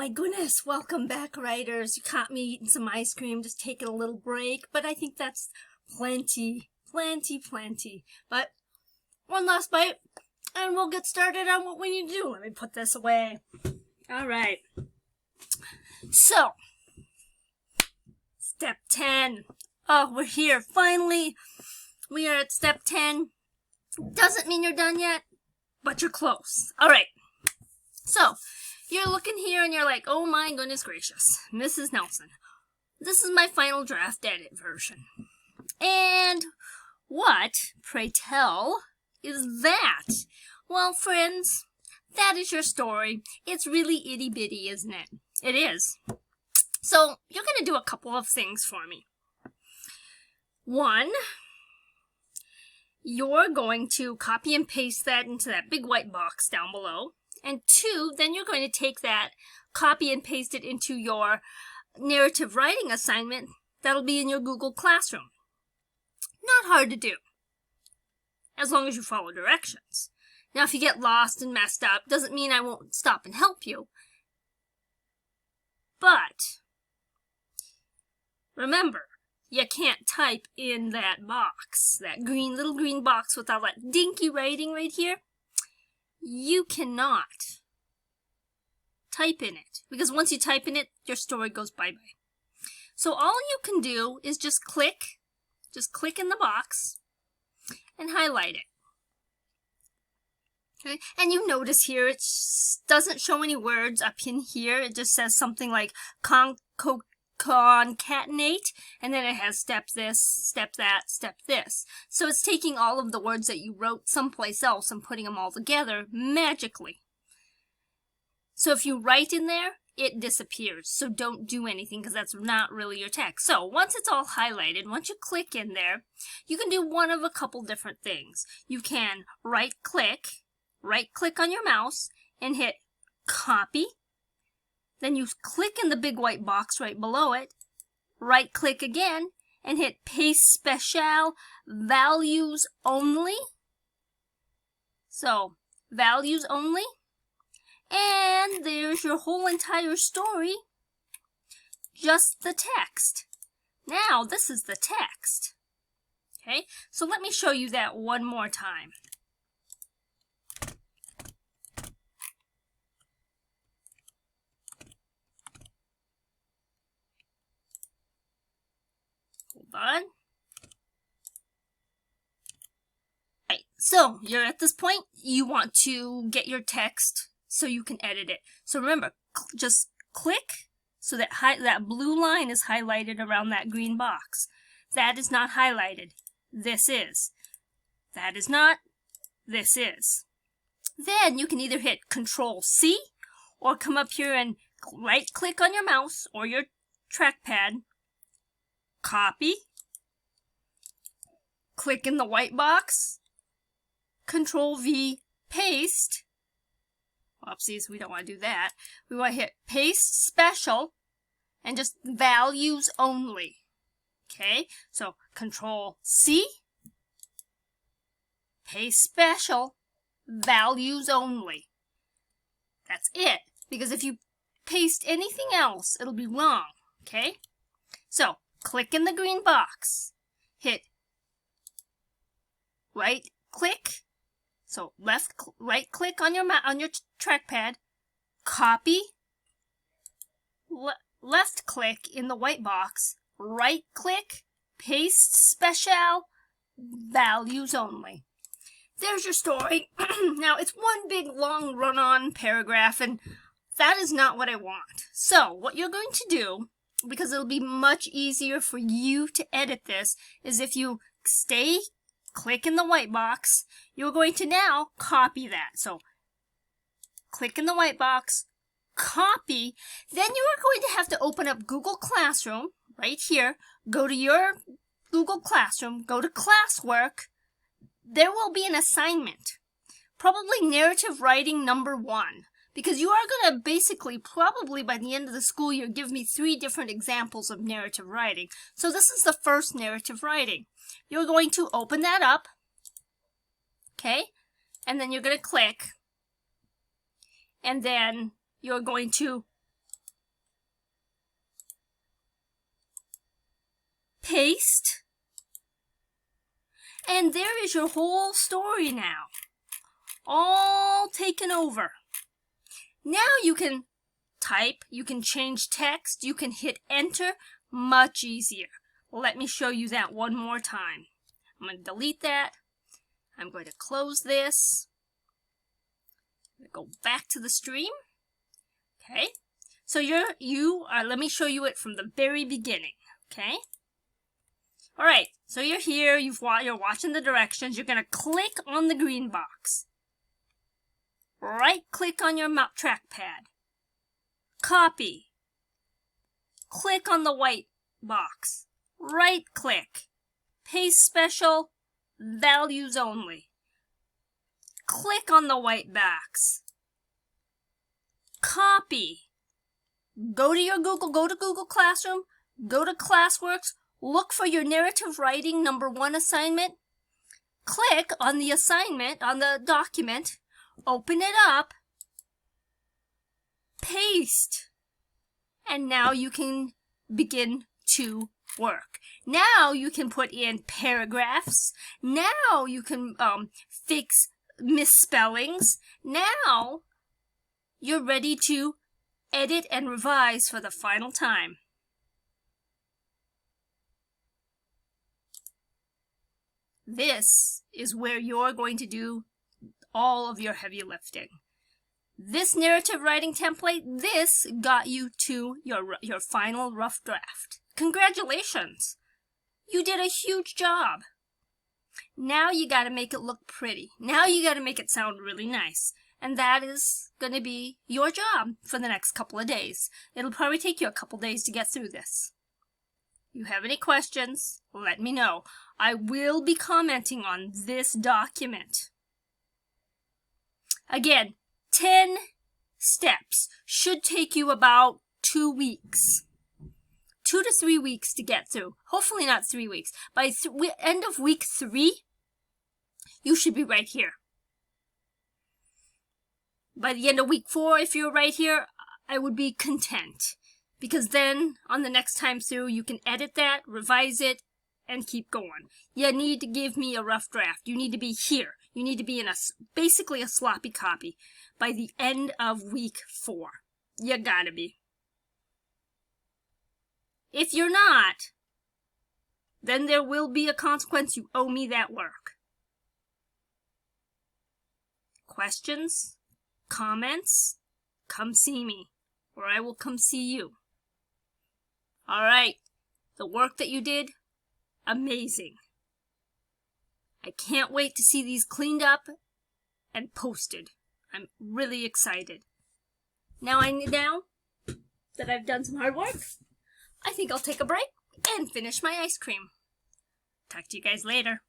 my goodness, welcome back, writers. You caught me eating some ice cream, just taking a little break, but I think that's plenty. But one last bite, and we'll get started on what we need to do. Let me put this away. All right. So, step 10. Oh, we're here. Finally, we are at step 10. Doesn't mean you're done yet, but you're close. All right. So, you're looking here and you're like, oh my goodness gracious, Mrs. Nelson. This is my final draft edit version. And what, pray tell, is that? Well, friends, that is your story. It's really itty-bitty, isn't it? It is. So, you're going to do a couple of things for me. One, you're going to copy and paste that into that big white box down below. And two, then you're going to take that, copy and paste it into your narrative writing assignment that'll be in your Google Classroom. Not hard to do, as long as you follow directions. Now, if you get lost and messed up, doesn't mean I won't stop and help you. But, remember, you can't type in that box, that little green box with all that dinky writing right here. You cannot type in it, because once you type in it, your story goes bye-bye. So all you can do is just click in the box and highlight it. Okay? And you notice here it doesn't show any words up in here. It just says something like concatenate, and then it has step this, step that, step this. So it's taking all of the words that you wrote someplace else and putting them all together magically. So if you write in there, it disappears. So don't do anything, because that's not really your text. So once it's all highlighted, once you click in there, you can do one of a couple different things. You can right click on your mouse and hit copy. Then you click in the big white box right below it, right click again, and hit paste special values only. So, values only. And there's your whole entire story. Just the text. Now, this is the text. Okay, so let me show you that one more time. On. Right, so you're at this point, you want to get your text so you can edit it. So remember, just click so that that blue line is highlighted around that green box. That is not highlighted. This is. That is not. This is. Then you can either hit Control-C or come up here and right click on your mouse or your trackpad. Copy, click in the white box, Control-V, paste. Oopsies, we don't want to do that. We want to hit paste special and just values only. Okay, so Control-C, paste special, values only. That's it, because if you paste anything else, it'll be wrong. Okay, so click in the green box, hit right click, so right click on your trackpad, copy, left click in the white box, right click, paste special, values only. There's your story. Now it's one big long run-on paragraph, and that is not what I want. So what you're going to do, because it'll be much easier for you to edit this, is if you click in the white box, you're going to now copy that. So, click in the white box, copy, then you are going to have to open up Google Classroom, right here, go to your Google Classroom, go to classwork, there will be an assignment, probably narrative writing number 1. Because you are going to basically, probably by the end of the school year, give me 3 different examples of narrative writing. So this is the first narrative writing. You're going to open that up, okay? And then you're going to click. And then you're going to paste, and there is your whole story now, all taken over. Now you can type, you can change text, you can hit enter, much easier. Let me show you that one more time. I'm going to delete that. I'm going to close this. I'm going to go back to the stream. Okay. So let me show you it from the very beginning. Okay. All right. So you're here. You're watching the directions. You're going to click on the green box. Right click on your trackpad. Copy. Click on the white box. Right click. Paste special. Values only. Click on the white box. Copy. Go to Google Classroom. Go to ClassWorks. Look for your narrative writing #1 assignment. Click on the assignment on the document. Open it up. Paste. And now you can begin to work. Now you can put in paragraphs. Now you can fix misspellings. Now you're ready to edit and revise for the final time. This is where you're going to do all of your heavy lifting. This narrative writing template, this got you to your final rough draft. Congratulations! You did a huge job. Now you got to make it look pretty. Now you got to make it sound really nice. And that is going to be your job for the next couple of days. It'll probably take you a couple days to get through this. If you have any questions, let me know. I will be commenting on this document. Again, 10 steps should take you about 2 weeks. 2 to 3 weeks to get through. Hopefully not 3 weeks. By end of week 3, you should be right here. By the end of week 4, if you're right here, I would be content. Because then, on the next time through, you can edit that, revise it, and keep going. You need to give me a rough draft. You need to be here. You need to be in basically a sloppy copy by the end of week 4. You gotta be. If you're not, then there will be a consequence. You owe me that work. Questions? Comments? Come see me, or I will come see you. All right. The work that you did, amazing. I can't wait to see these cleaned up and posted. I'm really excited. Now that I've done some hard work, I think I'll take a break and finish my ice cream. Talk to you guys later.